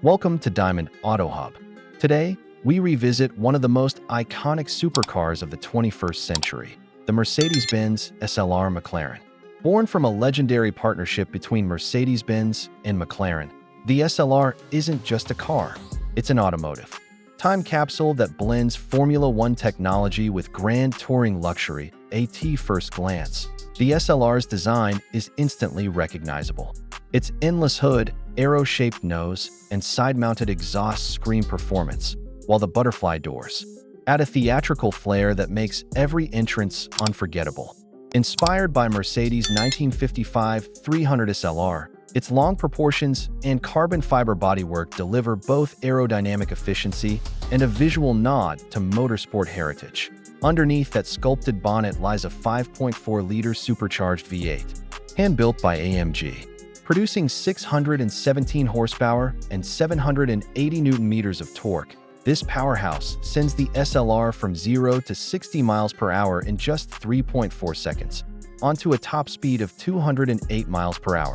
Welcome to Diamond Auto Hub. Today, we revisit one of the most iconic supercars of the 21st century, the Mercedes-Benz SLR McLaren. Born from a legendary partnership between Mercedes-Benz and McLaren, the SLR isn't just a car, it's an automotive time capsule that blends Formula One technology with grand touring luxury. At first glance, the SLR's design is instantly recognizable. Its endless hood, arrow-shaped nose, and side-mounted exhaust scream performance, while the butterfly doors add a theatrical flair that makes every entrance unforgettable. Inspired by Mercedes' 1955 300 SLR, its long proportions and carbon fiber bodywork deliver both aerodynamic efficiency and a visual nod to motorsport heritage. Underneath that sculpted bonnet lies a 5.4-liter supercharged V8, hand-built by AMG. Producing 617 horsepower and 780 Nm of torque, this powerhouse sends the SLR from 0 to 60 miles per hour in just 3.4 seconds, onto a top speed of 208 miles per hour.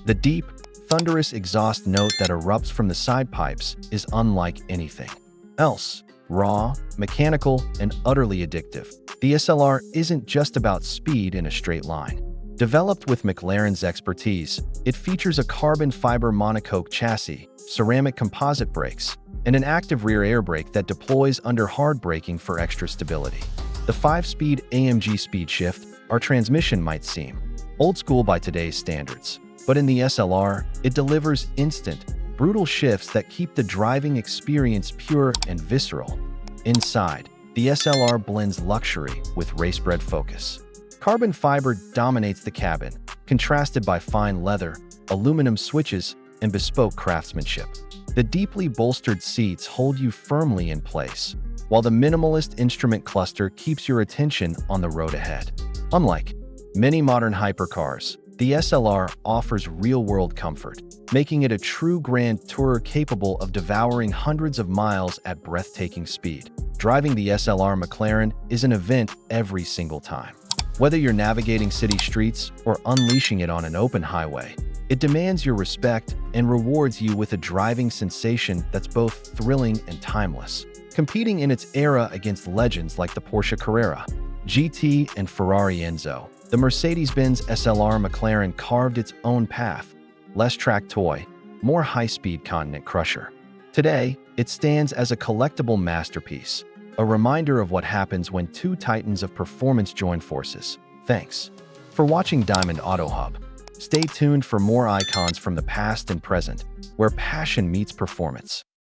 The deep, thunderous exhaust note that erupts from the side pipes is unlike anything else. Raw, mechanical, and utterly addictive, the SLR isn't just about speed in a straight line. Developed with McLaren's expertise, it features a carbon fiber monocoque chassis, ceramic composite brakes, and an active rear air brake that deploys under hard braking for extra stability. The 5-speed AMG speed shift, our transmission might seem old school by today's standards, but in the SLR, it delivers instant, brutal shifts that keep the driving experience pure and visceral. Inside, the SLR blends luxury with race-bred focus. Carbon fiber dominates the cabin, contrasted by fine leather, aluminum switches, and bespoke craftsmanship. The deeply bolstered seats hold you firmly in place, while the minimalist instrument cluster keeps your attention on the road ahead. Unlike many modern hypercars, the SLR offers real-world comfort, making it a true grand tourer capable of devouring hundreds of miles at breathtaking speed. Driving the SLR McLaren is an event every single time. Whether you're navigating city streets or unleashing it on an open highway, it demands your respect and rewards you with a driving sensation that's both thrilling and timeless. Competing in its era against legends like the Porsche Carrera GT and Ferrari Enzo, the Mercedes-Benz SLR McLaren carved its own path. Less track toy, more high-speed continent crusher. Today, it stands as a collectible masterpiece, a reminder of what happens when two titans of performance join forces. Thanks for watching Diamond Auto Hub. Stay tuned for more icons from the past and present, where passion meets performance.